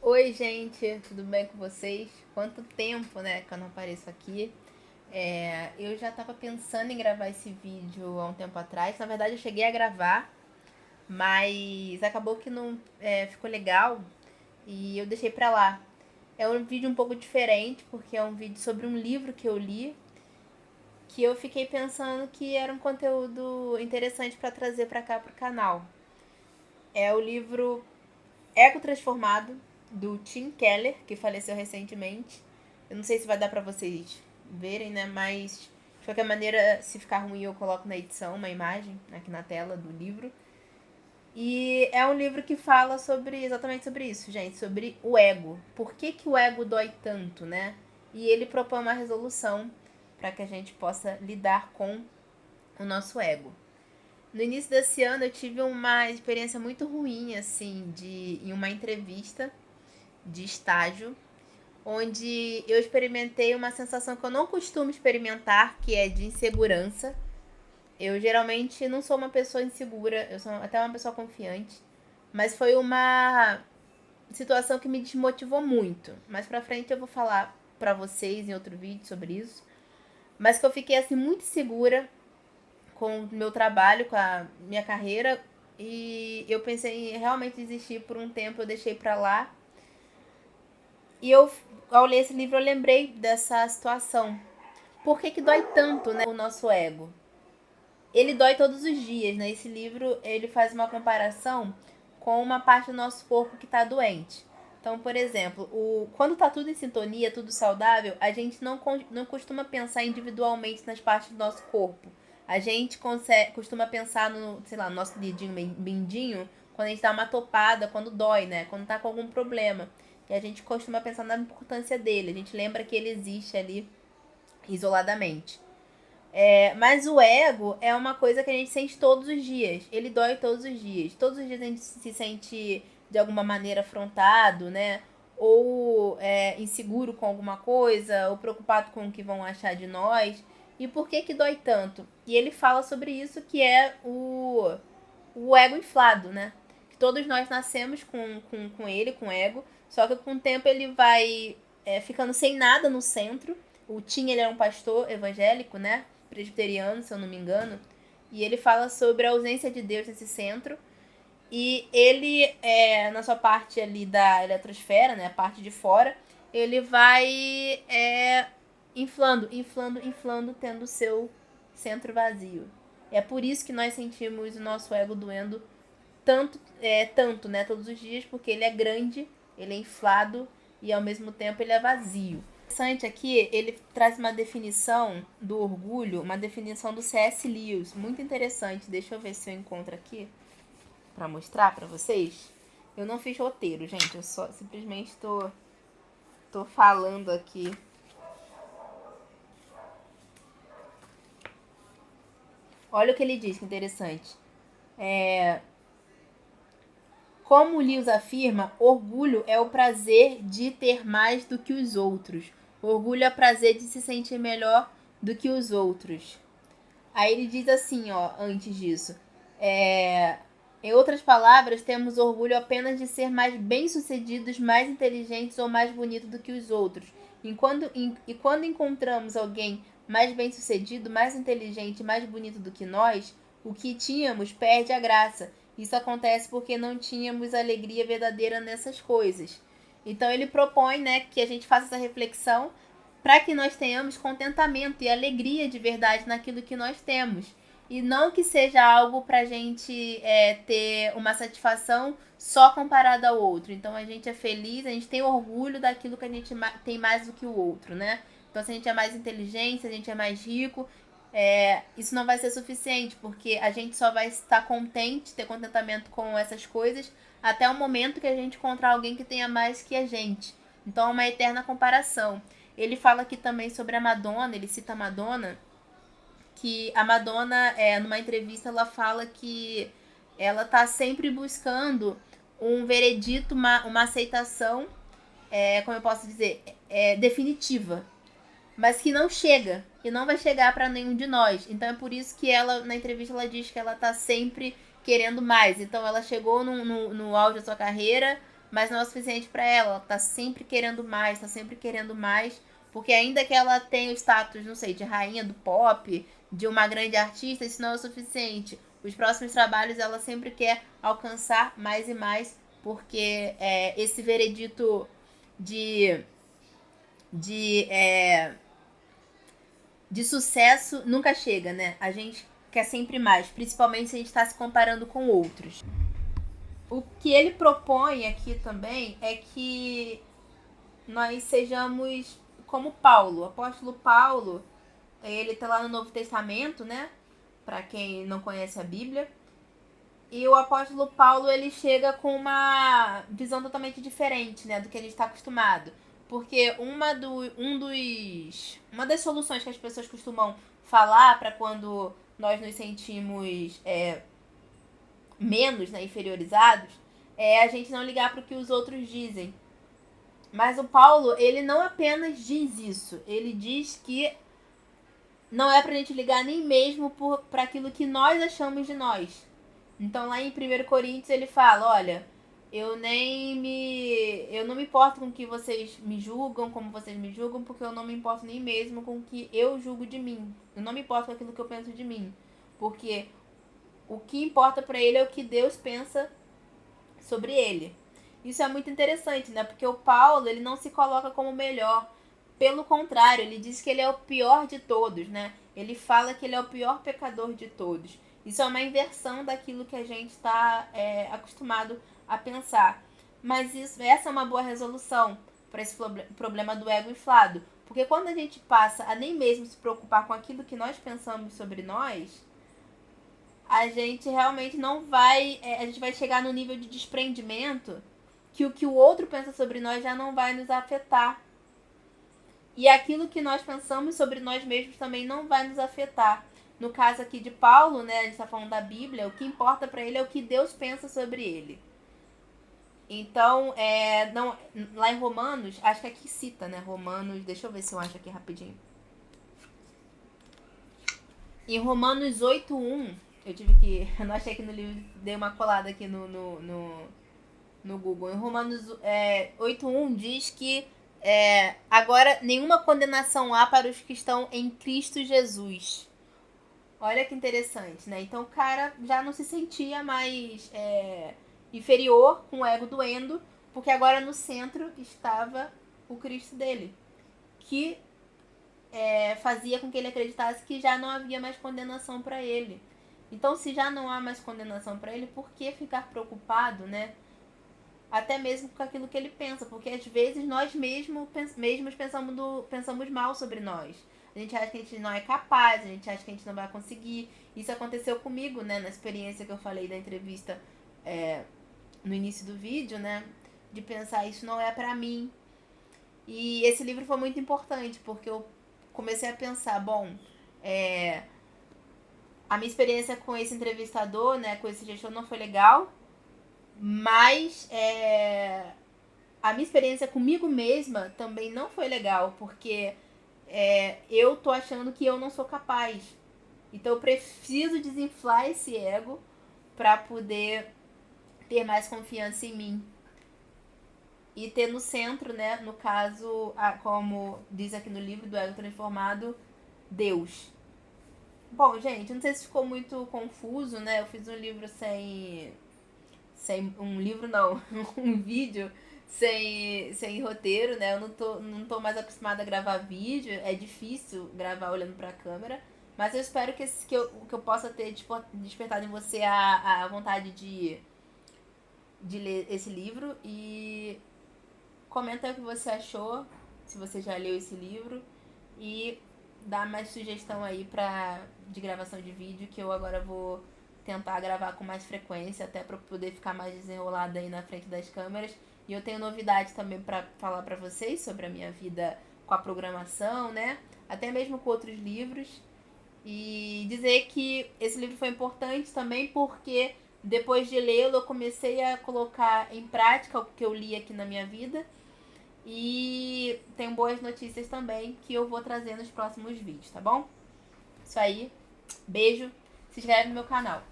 Oi, gente, tudo bem com vocês? Quanto tempo, né, que eu não apareço aqui? Eu já tava pensando em gravar esse vídeo há um tempo atrás. Na verdade, eu cheguei a gravar, mas acabou que não ficou legal e eu deixei pra lá. É um vídeo um pouco diferente, porque é um vídeo sobre um livro que eu li, que eu fiquei pensando que era um conteúdo interessante pra trazer pra cá pro canal. É o livro Ego Transformado, do Tim Keller, que faleceu recentemente. Eu não sei se vai dar pra vocês verem, né? Mas de qualquer maneira, se ficar ruim, eu coloco na edição uma imagem aqui na tela do livro. E é um livro que fala exatamente sobre isso, gente, sobre o ego. Por que o ego dói tanto, né? E ele propõe uma resolução para que a gente possa lidar com o nosso ego. No início desse ano eu tive uma experiência muito ruim, assim, em uma entrevista de estágio, onde eu experimentei uma sensação que eu não costumo experimentar, que é de insegurança. Eu geralmente não sou uma pessoa insegura, eu sou até uma pessoa confiante, mas foi uma situação que me desmotivou muito. Mais pra frente eu vou falar pra vocês em outro vídeo sobre isso, mas que eu fiquei assim muito segura com o meu trabalho, com a minha carreira, e eu pensei em realmente desistir por um tempo, eu deixei pra lá. E ao ler esse livro, eu lembrei dessa situação. Por que dói tanto, né, o nosso ego? Ele dói todos os dias, né? Esse livro, ele faz uma comparação com uma parte do nosso corpo que está doente. Então, por exemplo, quando tá tudo em sintonia, tudo saudável, a gente não costuma pensar individualmente nas partes do nosso corpo. A gente costuma pensar no, sei lá, no nosso dedinho mindinho, quando a gente dá uma topada, quando dói, né? Quando tá com algum problema. E a gente costuma pensar na importância dele. A gente lembra que ele existe ali isoladamente. Mas o ego é uma coisa que a gente sente todos os dias. Ele dói todos os dias. Todos os dias a gente se sente de alguma maneira afrontado, né? Ou inseguro com alguma coisa, ou preocupado com o que vão achar de nós. E por que dói tanto? E ele fala sobre isso, que é o ego inflado, né? Que todos nós nascemos com ele, com ego, só que com o tempo ele vai ficando sem nada no centro. O Tim, ele era um pastor evangélico, né? Presbiteriano, se eu não me engano. E ele fala sobre a ausência de Deus nesse centro. E ele, na sua parte ali da eletrosfera, né? A parte de fora, ele vai inflando, tendo o seu centro vazio. É por isso que nós sentimos o nosso ego doendo tanto, né, todos os dias, porque ele é grande, ele é inflado e ao mesmo tempo ele é vazio. Interessante aqui, ele traz uma definição do orgulho, uma definição do C.S. Lewis, muito interessante. Deixa eu ver se eu encontro aqui para mostrar para vocês. Eu não fiz roteiro, gente, eu só simplesmente tô falando aqui. Olha o que ele diz, que interessante. Como Lewis afirma, orgulho é o prazer de ter mais do que os outros. Orgulho é o prazer de se sentir melhor do que os outros. Aí ele diz assim, ó, antes disso. Em outras palavras, temos orgulho apenas de ser mais bem-sucedidos, mais inteligentes ou mais bonitos do que os outros. E quando encontramos alguém mais bem-sucedido, mais inteligente, mais bonito do que nós, o que tínhamos perde a graça. Isso acontece porque não tínhamos alegria verdadeira nessas coisas. Então ele propõe, né, que a gente faça essa reflexão para que nós tenhamos contentamento e alegria de verdade naquilo que nós temos. E não que seja algo para a gente ter uma satisfação só comparada ao outro. Então a gente é feliz, a gente tem orgulho daquilo que a gente tem mais do que o outro, né? Então se a gente é mais inteligente, se a gente é mais rico, isso não vai ser suficiente, porque a gente só vai estar contente, ter contentamento com essas coisas, até o momento que a gente encontrar alguém que tenha mais que a gente. Então é uma eterna comparação. Ele fala aqui também sobre a Madonna, ele cita a Madonna, que a Madonna, numa entrevista, ela fala que ela tá sempre buscando um veredito, uma aceitação, como eu posso dizer, definitiva, mas que não chega e não vai chegar para nenhum de nós. Então é por isso que ela, na entrevista, ela diz que ela tá sempre querendo mais. Então ela chegou no auge da sua carreira, mas não é o suficiente para ela. Ela tá sempre querendo mais, tá sempre querendo mais, porque ainda que ela tenha o status, não sei, de rainha do pop, de uma grande artista, isso não é o suficiente. Os próximos trabalhos ela sempre quer alcançar mais e mais, porque esse veredito de, de, é, de sucesso nunca chega, né? A gente quer sempre mais, principalmente se a gente está se comparando com outros. O que ele propõe aqui também é que nós sejamos como Paulo. O apóstolo Paulo, ele tá lá no Novo Testamento, né? Para quem não conhece a Bíblia. E o apóstolo Paulo, ele chega com uma visão totalmente diferente, né, do que a gente está acostumado. Porque uma das soluções que as pessoas costumam falar para quando nós nos sentimos menos, né, inferiorizados, é a gente não ligar para o que os outros dizem. Mas o Paulo, ele não apenas diz isso, ele diz que não é pra gente ligar nem mesmo para aquilo que nós achamos de nós. Então lá em 1 Coríntios ele fala, olha, eu não me importo com o que vocês me julgam, como vocês me julgam, porque eu não me importo nem mesmo com o que eu julgo de mim. Eu não me importo com aquilo que eu penso de mim, porque o que importa para ele é o que Deus pensa sobre ele. Isso é muito interessante, né? Porque o Paulo, ele não se coloca como o melhor. Pelo contrário, ele diz que ele é o pior de todos, né? Ele fala que ele é o pior pecador de todos. Isso é uma inversão daquilo que a gente está acostumado a pensar. Mas essa é uma boa resolução para esse problema do ego inflado. Porque quando a gente passa a nem mesmo se preocupar com aquilo que nós pensamos sobre nós, a gente realmente não vai... a gente vai chegar no nível de desprendimento que o que o outro pensa sobre nós já não vai nos afetar. E aquilo que nós pensamos sobre nós mesmos também não vai nos afetar. No caso aqui de Paulo, né, a gente está falando da Bíblia, o que importa para ele é o que Deus pensa sobre ele. Então, não, lá em Romanos, acho que aqui cita, né, Romanos, deixa eu ver se eu acho aqui rapidinho. Em Romanos 8:1, eu tive que, eu não achei aqui no livro, dei uma colada aqui no Google. Em Romanos 8:1 diz que agora nenhuma condenação há para os que estão em Cristo Jesus. Olha que interessante, né? Então o cara já não se sentia mais inferior, com o ego doendo, porque agora no centro estava o Cristo dele, que fazia com que ele acreditasse que já não havia mais condenação para ele. Então, se já não há mais condenação para ele, por que ficar preocupado, né? Até mesmo com aquilo que ele pensa, porque às vezes nós mesmos pensamos mal sobre nós. A gente acha que a gente não é capaz, a gente acha que a gente não vai conseguir. Isso aconteceu comigo, né, na experiência que eu falei da entrevista no início do vídeo, né, de pensar, isso não é pra mim. E esse livro foi muito importante, porque eu comecei a pensar, bom, a minha experiência com esse entrevistador, né, com esse gestor não foi legal, mas a minha experiência comigo mesma também não foi legal, porque eu tô achando que eu não sou capaz. Então eu preciso desinflar esse ego para poder ter mais confiança em mim. E ter no centro, né, no caso, como diz aqui no livro do Ego Transformado, Deus. Bom, gente, não sei se ficou muito confuso, né? Eu fiz um livro um livro não, um vídeo sem roteiro, né? Eu não tô mais acostumada a gravar vídeo, é difícil gravar olhando pra câmera, mas eu espero que eu possa ter despertado em você a vontade de ler esse livro. E comenta aí o que você achou, se você já leu esse livro, e dá mais sugestão aí de gravação de vídeo, que eu agora vou tentar gravar com mais frequência, até para poder ficar mais desenrolada aí na frente das câmeras. E eu tenho novidades também para falar para vocês sobre a minha vida com a programação, né? Até mesmo com outros livros. E dizer que esse livro foi importante também porque depois de lê-lo eu comecei a colocar em prática o que eu li aqui na minha vida. E tenho boas notícias também que eu vou trazer nos próximos vídeos, tá bom? Isso aí. Beijo. Se inscreve no meu canal.